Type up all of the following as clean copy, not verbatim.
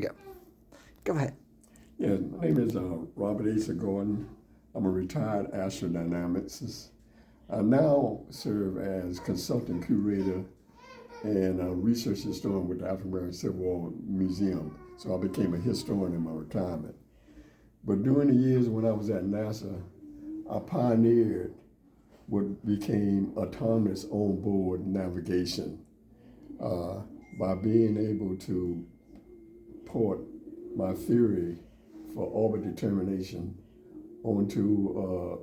Go. Go ahead. Yeah, my name is Robert Asa Gordon. I'm a retired astrodynamicist. I now serve as consultant curator and a research historian with the African American Civil War Museum. So I became a historian in my retirement. But during the years when I was at NASA, I pioneered what became autonomous on-board navigation by being able to port my theory for orbit determination onto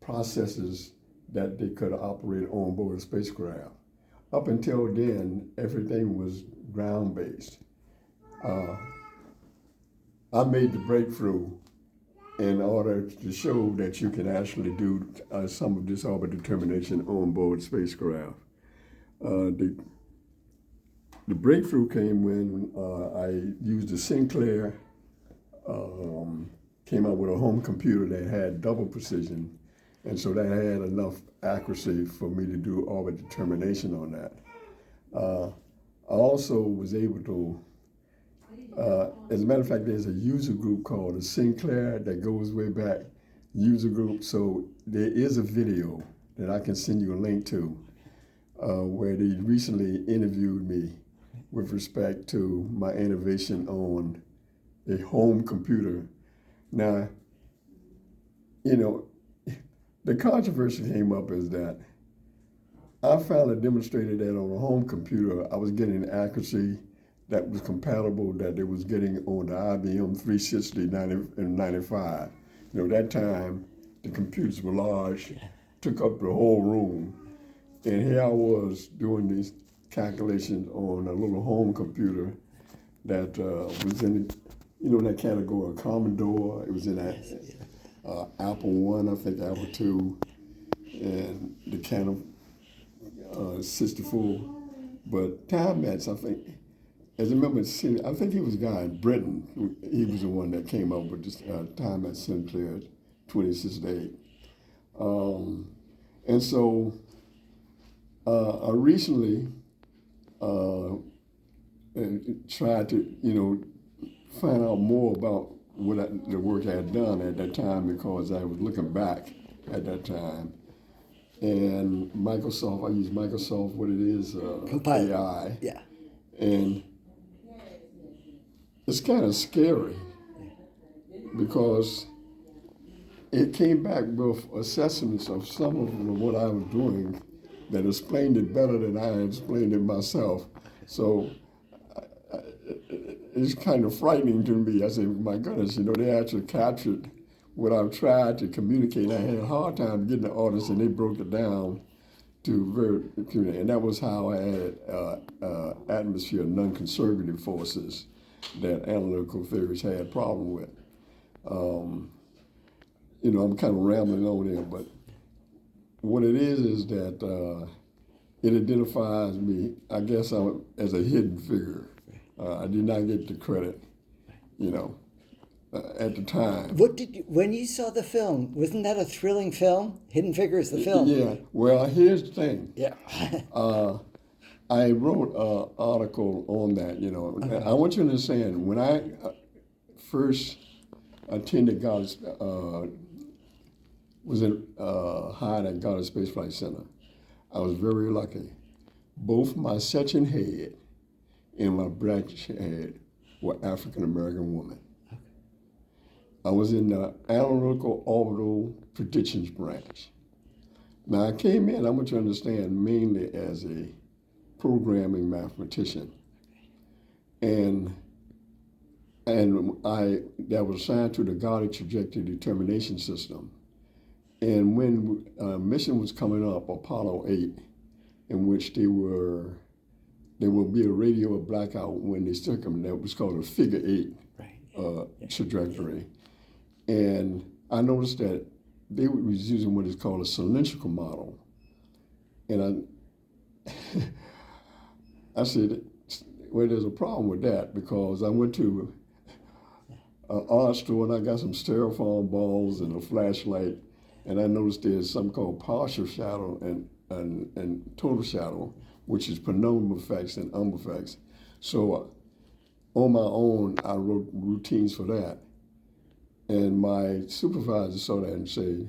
processes that they could operate on board a spacecraft. Up until then, everything was ground-based. I made the breakthrough in order to show that you can actually do some of this orbit determination on board spacecraft. The breakthrough came when I used the Sinclair, came out with a home computer that had double precision, and so that had enough accuracy for me to do orbit determination on that. I also was able to, as a matter of fact, there's a user group called the Sinclair that goes way back, user group, so there is a video that I can send you a link to where they recently interviewed me with respect to my innovation on a home computer. Now, the controversy came up is that I found it demonstrated that on a home computer, I was getting accuracy that was compatible that they was getting on the IBM 360 and 95. That time, the computers were large, took up the whole room. And here I was doing these calculations on a little home computer that was in, that category of Commodore. It was in that Apple I, I think Apple II, and the kind of 64. But Time-Max, I think, as I remember seeing, I think he was a guy in Britain. He was the one that came up with this Time-Max Sinclair 2608. And so I recently tried to, find out more about the work I had done at that time, because I was looking back at that time. And Microsoft, I use Microsoft, what it is, AI. Yeah. And it's kind of scary because it came back with assessments of some of what I was doing that explained it better than I had explained it myself. So it's kind of frightening to me. I say, my goodness, they actually captured what I've tried to communicate. I had a hard time getting the audience, and they broke it down to very, and that was how I had atmosphere non-conservative forces that analytical theories had a problem with. I'm kind of rambling on there, but what it is that it identifies me, I guess, as a hidden figure. I did not get the credit, at the time. When you saw the film, wasn't that a thrilling film? Hidden Figures, the film. Yeah. Well, here's the thing. Yeah. I wrote an article on that. Okay. I want you to understand, when I first attended was hired at Goddard Space Flight Center, I was very lucky. Both my section head and my branch head were African American women. Okay. I was in the Analytical Orbital Predictions branch. Now I came in, I want you to understand, mainly as a programming mathematician. And I that was assigned to the Goddard Trajectory Determination System. And when a mission was coming up, Apollo 8, in which there will be a radio blackout when they that was called a figure 8 trajectory. And I noticed that they was using what is called a cylindrical model. And I said, well, there's a problem with that, because I went to an art store and I got some styrofoam balls and a flashlight, and I noticed there's something called partial shadow and total shadow, which is pronominal effects and effects. So on my own, I wrote routines for that. And my supervisor saw that and said,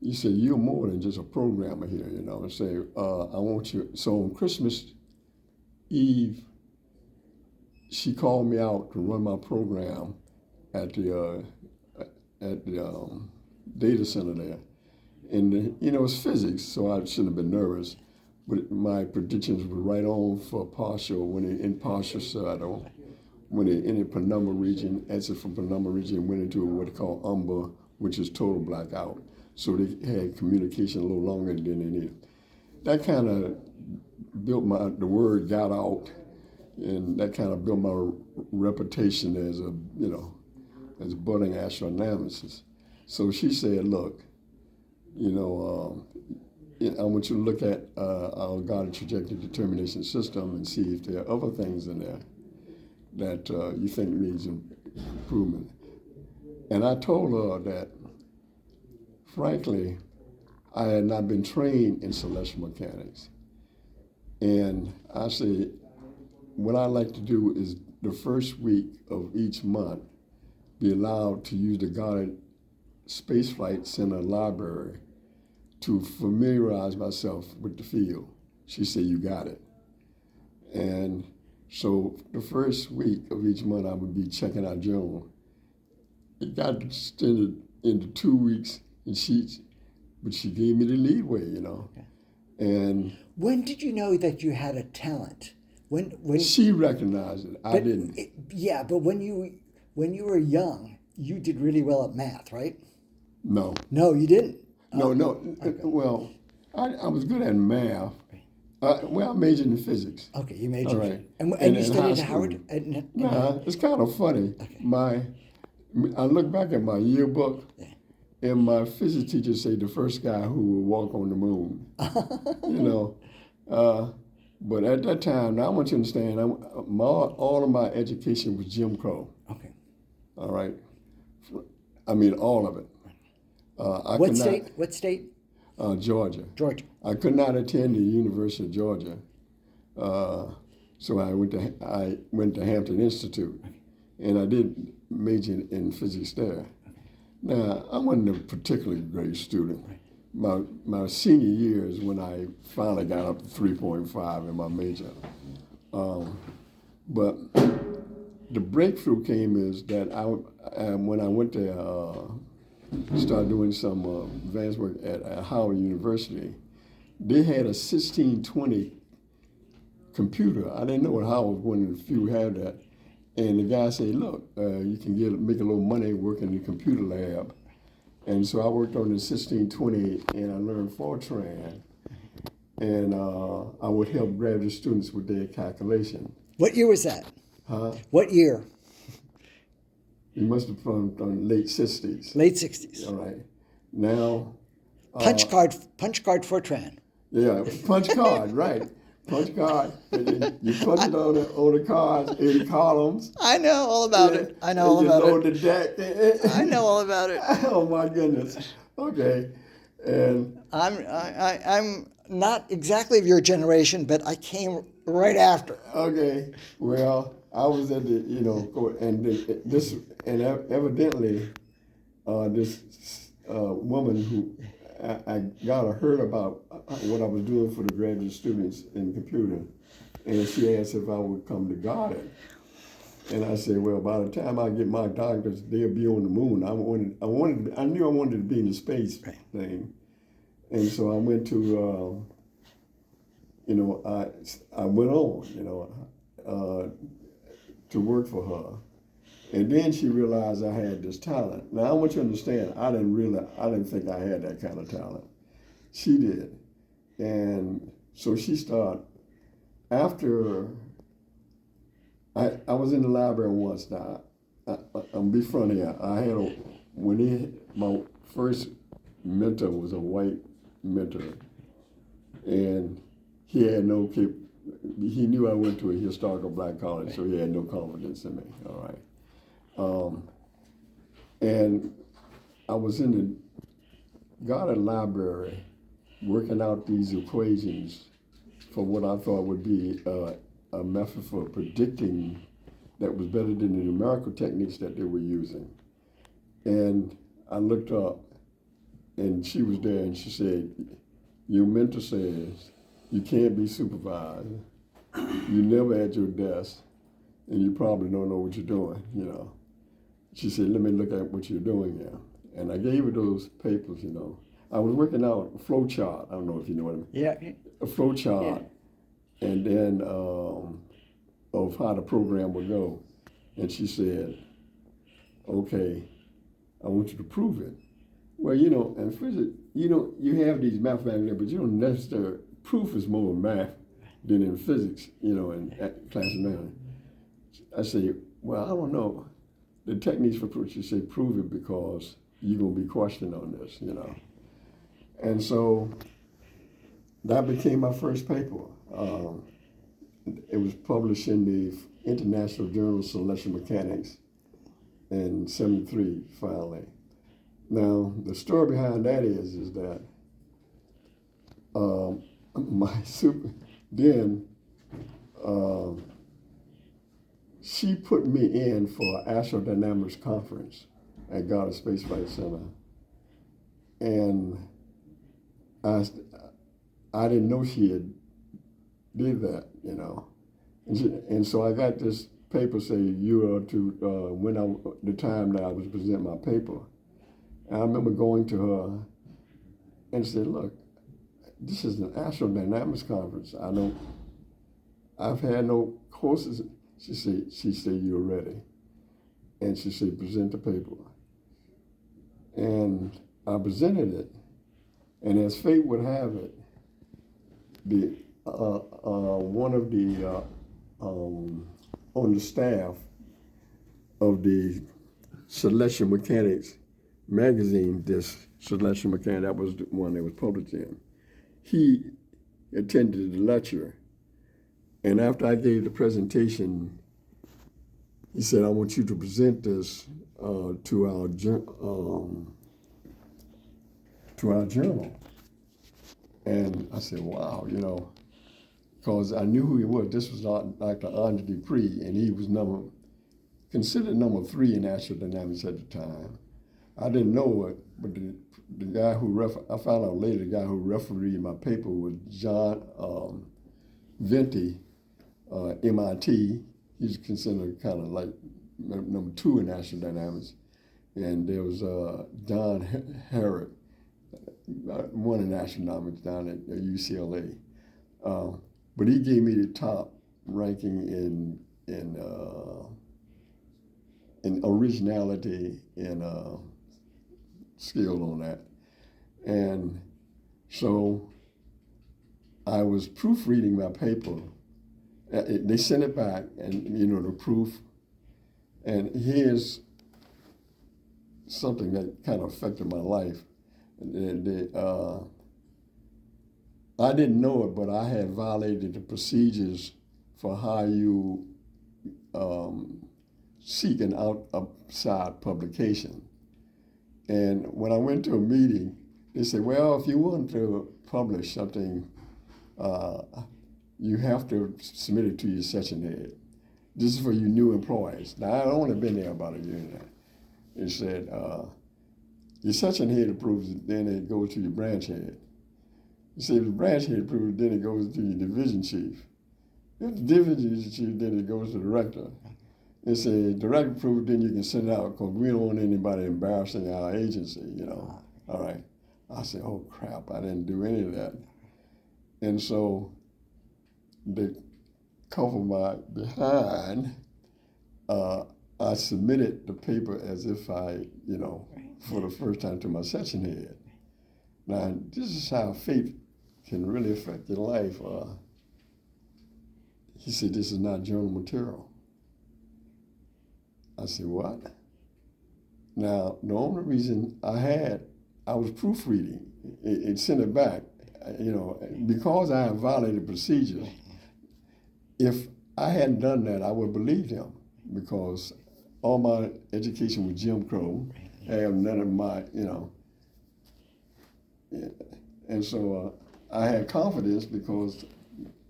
"You say you're more than just a programmer here, you know." And say, "I want you." So on Christmas Eve, she called me out to run my program at the data center there. And it's physics, so I shouldn't have been nervous. But my predictions were right on for partial when they in partial saddle. When they in the penumbra region, exit from penumbra region, went into what they call umbra, which is total blackout. So they had communication a little longer than they needed. That kind of built the word got out, and that kind of built my reputation as as a budding astronomicist. So she said, "Look, I want you to look at our guided trajectory determination system and see if there are other things in there that you think needs improvement." And I told her that, frankly, I had not been trained in celestial mechanics. And I said, what I like to do is the first week of each month be allowed to use the Goddard Space Flight Center library to familiarize myself with the field. She said, "You got it." And so the first week of each month, I would be checking out Joan. It got extended into 2 weeks, but she gave me the leadway, Okay. And When did you know that you had a talent? When she recognized it. I didn't. Yeah, but when you were young, you did really well at math, right? No. No, you didn't. No. Okay. Well, I was good at math. I majored in physics. Okay, you majored. All right. And In you studied high at Howard? school. It's kind of funny. Okay. I look back at my yearbook, and my physics teacher said the first guy who would walk on the moon. But at that time, now I want you to understand, all of my education was Jim Crow. Okay. All right. I mean, all of it. What state? What state? Georgia. Georgia. I could not attend the University of Georgia, so I went to Hampton Institute, and I did major in physics there. Now, I wasn't a particularly great student. My senior year is when I finally got up to 3.5 in my major. But the breakthrough came is that when I went to start doing some advanced work at Howard University, they had a 1620 computer. I didn't know what Howard was one of the few who had that. And the guy said, "Look, you can make a little money working in the computer lab." And so I worked on the 1620, and I learned Fortran. And I would help graduate students with their calculation. What year was that? Huh? What year? It must have been from late 60s. Late 60s. All right. Now. Punch card Fortran. Yeah, punch card, right. Punch card. And then you punch it on the cards, 80 columns. I know all about it. I know all about it. You load the deck. I know all about it. Oh my goodness. Okay. And I'm not exactly of your generation, but I came right after. Okay. Well, I was at the, and evidently, this woman who I got heard about what I was doing for the graduate students in computer, and she asked if I would come to Goddard. And I said, well, by the time I get my doctors, they'll be on the moon. I knew I wanted to be in the space thing, and so I went to, I went on, to work for her. And then she realized I had this talent. Now I want you to understand, I didn't think I had that kind of talent. She did. And so she started, after, I was in the library once now. I'm be front here. My first mentor was a white mentor. And he had he knew I went to a historical black college, so he had no confidence in me, all right? And I was in the Goddard Library working out these equations for what I thought would be a method for predicting that was better than the numerical techniques that they were using. And I looked up, and she was there, and she said, your mentor says you can't be supervised, you're never at your desk, and you probably don't know what you're doing, you know. She said, let me look at what you're doing here. And I gave her those papers, you know. I was working out a flow chart. I don't know if you know what I mean. Yeah. A flow chart, and then of how the program would go. And she said, okay, I want you to prove it. Well, you know, in physics, you know, you have these mathematics, but you don't necessarily, proof is more math than in physics, you know, in class of math. I say, well, I don't know. The techniques for proof, she said, prove it because you're going to be questioned on this, you know. And so that became my first paper. It was published in the International Journal of Celestial Mechanics in '73, finally. Now, the story behind that is that my super, then she put me in for an astrodynamics conference at Goddard Space Flight Center. And I didn't know she had did that, you know. And so I got this paper saying you are to, the time that I was presenting my paper. And I remember going to her and said, look, this is an astrodynamics conference. I've had no courses. She said, you're ready. And she said, present the paper. And I presented it. And as fate would have it, one of the on the staff of the Celestial Mechanics magazine, this Celestial Mechanics, that was the one that was published in, he attended the lecture. And after I gave the presentation, he said, I want you to present this to our journal. And I said, wow, you know, because I knew who he was. This was Dr. Andre Dupree, and he was considered number 3 in astrodynamics at the time. I didn't know it, but the guy I found out later, the guy who refereed my paper was John Venti, MIT. He's considered kind of like number 2 in astrodynamics. And there was John Harrod, one in astronomics down at UCLA. But he gave me the top ranking in originality and skill on that. And so I was proofreading my paper. They sent it back, and you know, the proof. And here's something that kind of affected my life. I didn't know it, but I had violated the procedures for how you seek an outside publication. And when I went to a meeting, they said, well, if you want to publish something, you have to submit it to your section head. This is for you new employees. Now, I'd only been there about a year now. They said, your section head approves it, then it goes to your branch head. You say if the branch head approves it, then it goes to your division chief. If the division chief, then it goes to the director. They say, director approves, then you can send it out, because we don't want anybody embarrassing our agency, you know. All right. I said, oh, crap, I didn't do any of that. And so they cover my behind. I submitted the paper as if I, you know, for the first time to my section head. Now, this is how fate can really affect your life. He said, this is not journal material. I said, what? Now, the only reason I was proofreading, it sent it back, you know, because I had violated procedures. If I hadn't done that, I would have believed him, because all my education was Jim Crow. I have none of my, you know. And so I had confidence because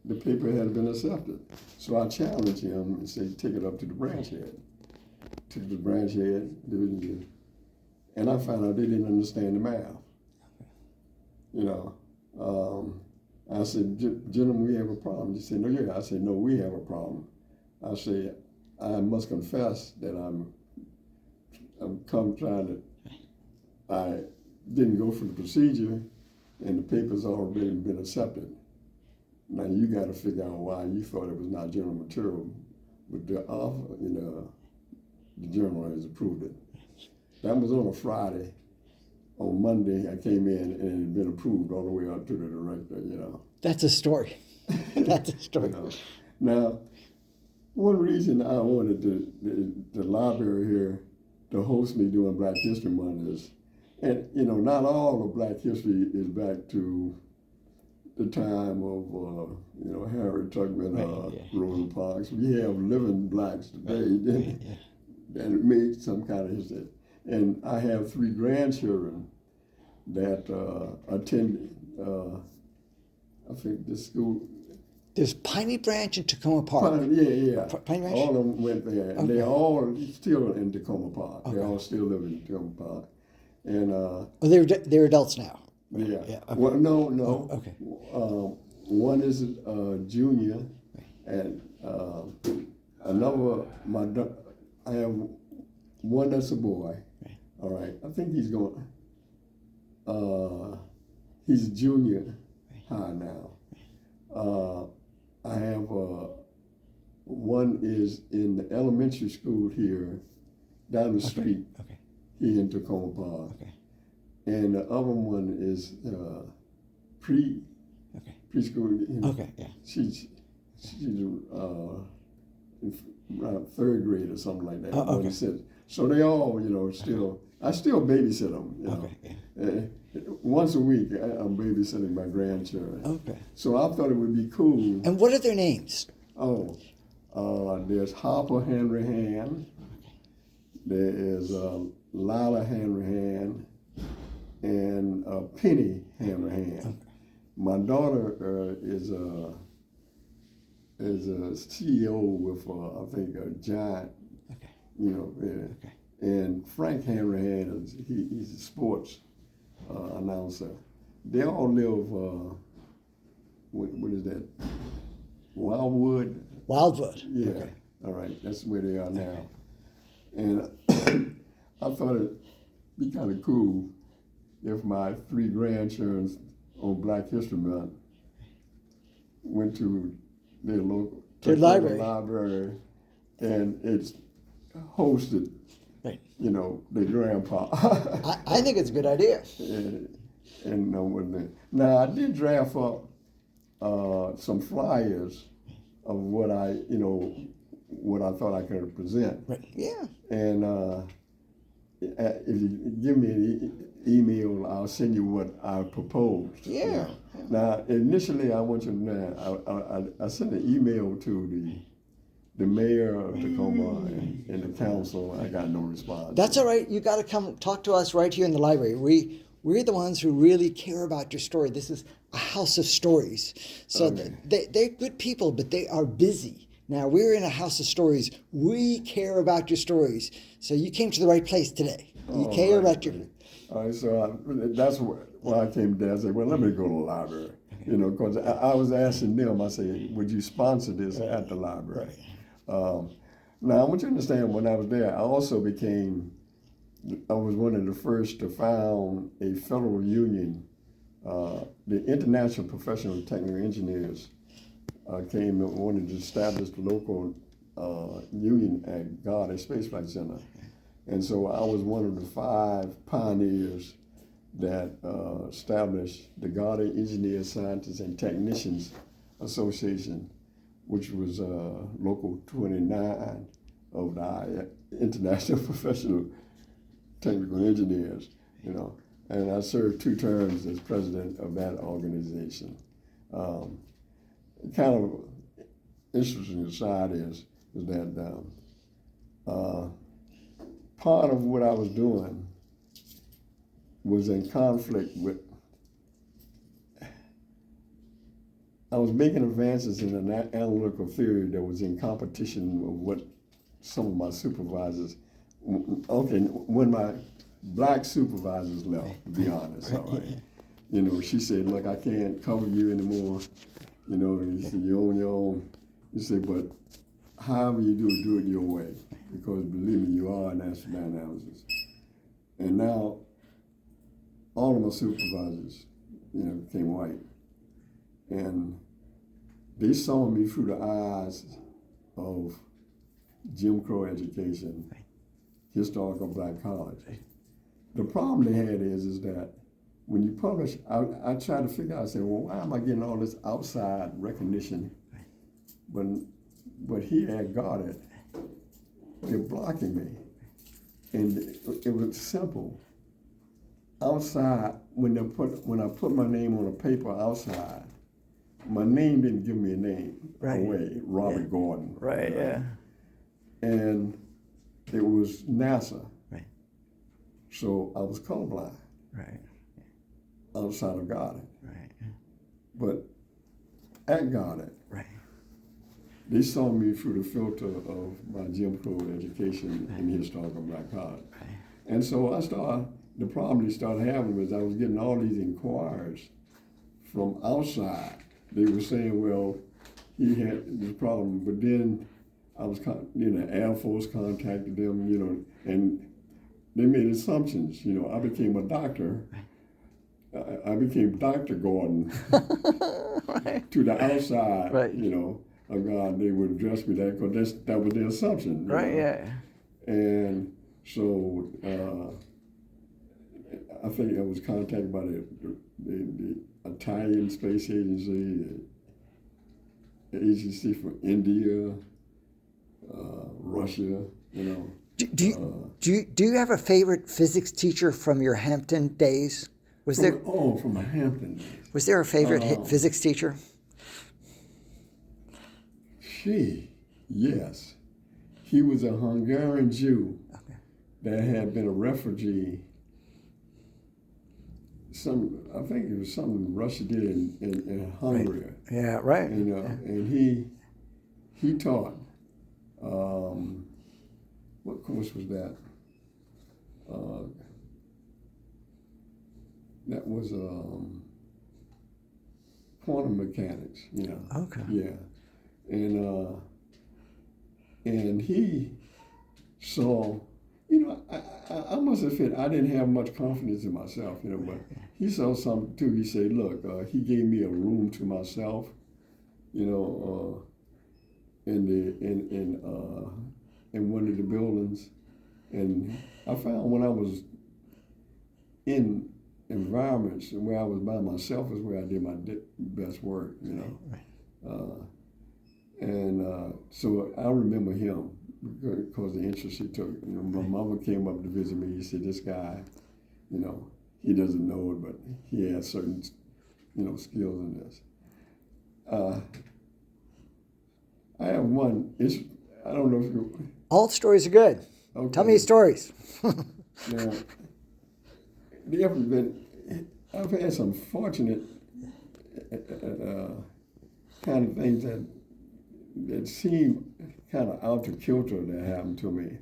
the paper had been accepted. So I challenged him and said, take it up to the branch head. Took it to the branch head, and I found out they didn't understand the math. You know, I said, gentlemen, we have a problem. He said, no, yeah. I said, no, we have a problem. I said, I must confess that I'm come trying to, I didn't go through the procedure and the paper's already been accepted. Now you got to figure out why you thought it was not journal material, but the author, the journal has approved it. That was on a Friday. On Monday, I came in and it had been approved all the way up to the director, That's a story. That's a story. Now, one reason I wanted the library here to host me during Black History Month is, and not all of Black history is back to the time of Harriet Tubman, Rosa Parks. We have living blacks today that made some kind of history. And I have 3 grandchildren that attend, I think the school. There's Piney Branch and Tacoma Park. Yeah. Piney Branch? All of them went there. And they're all still in Tacoma Park. Okay. They all still live in Tacoma Park. And they're adults now. yeah. Okay. Well, no. Oh, okay. One is a junior, and another. I have one that's a boy. Right. All right. I think he's going. He's a junior high now. I have one is in the elementary school here down the street. Okay. He in Tacoma Park. Okay. And the other one is preschool. Okay. Yeah. She's around 3rd grade or something like that. Oh, okay. So they all, still. I still babysit them. Okay. Yeah. Once a week, I'm babysitting my grandchildren. Okay. So I thought it would be cool. And what are their names? There's Harper Henry Hand. There is Lila Henry Hand, and Penny Henry Hand. Okay. My daughter is a CEO with I think a giant. Okay. Okay. And Frank Henry Hand he's a sports announcer. They all live. What is that? Wildwood. Wildwood. Yeah. Okay. All right. That's where they are now. And I thought it'd be kind of cool if my 3 grandchildren on Black History Month went to their local library, and it's hosted, Right. their grandpa. I think it's a good idea. and now I did draft up some flyers of what I thought I could present. Right. Yeah. And if you give me an email, I'll send you what I proposed. Yeah. Now, initially, I want you to know, I sent an email to the mayor of Tacoma and the council. I got no response. That's all right. You got to come talk to us right here in the library. We're the ones who really care about your story. This is a house of stories. So Okay. they're good people, but they are busy. Now, we're in a house of stories. We care about your stories. So you came to the right place today. You care about your... All right, so that's why I came down and said, well, let me go to the library. Because I was asking them, I said, would you sponsor this at the library? Now, I want you to understand, when I was there, I was one of the first to found a federal union. The International Professional Technical Engineers came and wanted to establish the local union at Goddard Space Flight Center. And so I was one of the 5 pioneers that established the Goddard Engineers, Scientists, and Technicians Association, which was Local 29 of the International Professional Technical Engineers, And I served 2 terms as president of that organization. Kind of interesting aside is that part of what I was doing was in conflict with, I was making advances in an analytical theory that was in competition with what some of my supervisors, okay, when my black supervisors left, to be honest, all right. You know, she said, look, I can't cover you anymore. You know, you said, you're on your own. You said, but however you do it your way. Because believe me, you are an astronaut. And now, all of my supervisors, you know, became white. And they saw me through the eyes of Jim Crow education, historical black college. The problem they had is that when you publish, I try to figure out, I say, well, why am I getting all this outside recognition? But here at Goddard, they're blocking me. And it was simple. Outside, when I put my name on a paper outside, my name didn't give me a name away, Robert Gordon. Right, yeah. And it was NASA. Right. So I was colorblind. Right. Outside of Goddard. Right. But at Goddard, right. They saw me through the filter of my Jim Crow education in historical black college. Right. And so the problem they started having was I was getting all these inquiries from outside. They were saying, well, he had this problem, but then I was, Air Force contacted them, and they made assumptions. I became a doctor. I became Dr. Gordon right. to the outside, right. Of God. They would address me that because that was the assumption. Right, yeah. And so I think I was contacted by the Italian Space Agency, the agency from India, Russia, Do you have a favorite physics teacher from your Hampton days? From my Hampton days. Was there a favorite physics teacher? Yes. He was a Hungarian Jew that had been a refugee. I think it was something Russia did in Hungary. Right. Yeah, right. And he taught. What course was that? That was quantum mechanics. Okay. Yeah, and he saw. I must admit I didn't have much confidence in myself. But he saw something too. He said, "Look, he gave me a room to myself. In one of the buildings, and I found when I was in environments where I was by myself is where I did my best work, Right. So I remember him because the interest he took. My mama came up to visit me. He said, "This guy, he doesn't know it, but he has certain, skills in this." I have one. I don't know if you. All stories are good. Okay. Tell me stories. Now, I've had some fortunate kind of things that seem kind of out of kilter that happened to me.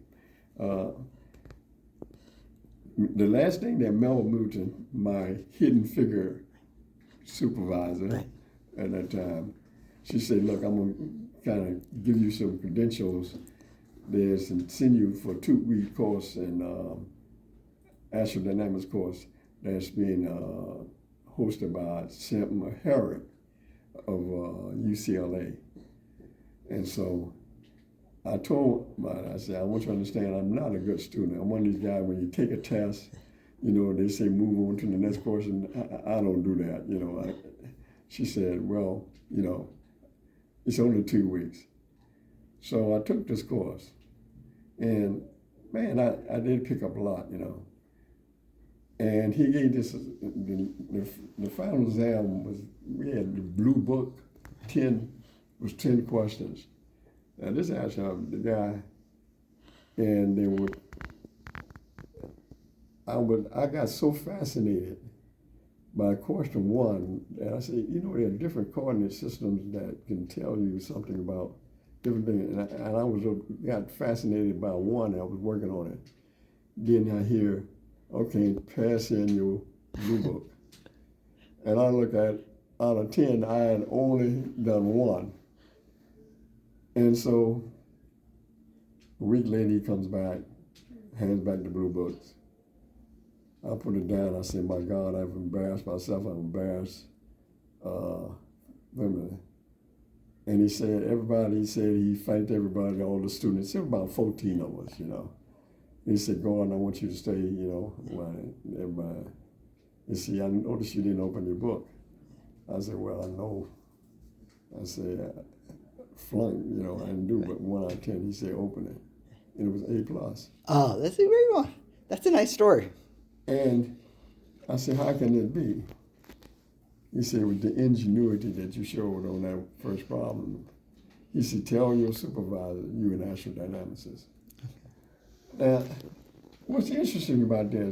The last thing that Mel Mooten, my hidden figure supervisor at that time, she said, "Look, I'm going to kind of give you some credentials. There's and send you for a 2-week course in astrodynamics course that's being hosted by Sam Herrick of UCLA." And so I told I said, "I want you to understand I'm not a good student. I'm one of these guys when you take a test, they say move on to the next course, and I don't do that, She said, "Well, it's only 2 weeks." So I took this course, and man, I did pick up a lot, And he gave this, the final exam we had the blue book, 10 questions. Now this actually, the guy, and I got so fascinated by question one, and I said, you know, there are different coordinate systems that can tell you something about different things. And I was got fascinated by one. I was working on it. Then I hear, okay, pass in your blue book. And I look at, out of 10, I had only done one. And so a week later, he comes back, hands back the blue books. I put it down. I said, my God, I've embarrassed myself. I'm embarrassed women. And he said, he he thanked everybody, all the students. There were about 14 of us, you know. He said, Gordon, I want you to stay, you know, everybody. He said, I noticed you didn't open your book. I said, well, I know. I said, flunk, you know, I didn't do but 1 out of 10. He said, open it. And it was A+. Oh, that's a very one. That's a nice story. And I said, how can it be? He said, with the ingenuity that you showed on that first problem. He said, tell your supervisor you're an astrodynamicist. Now, what's interesting about that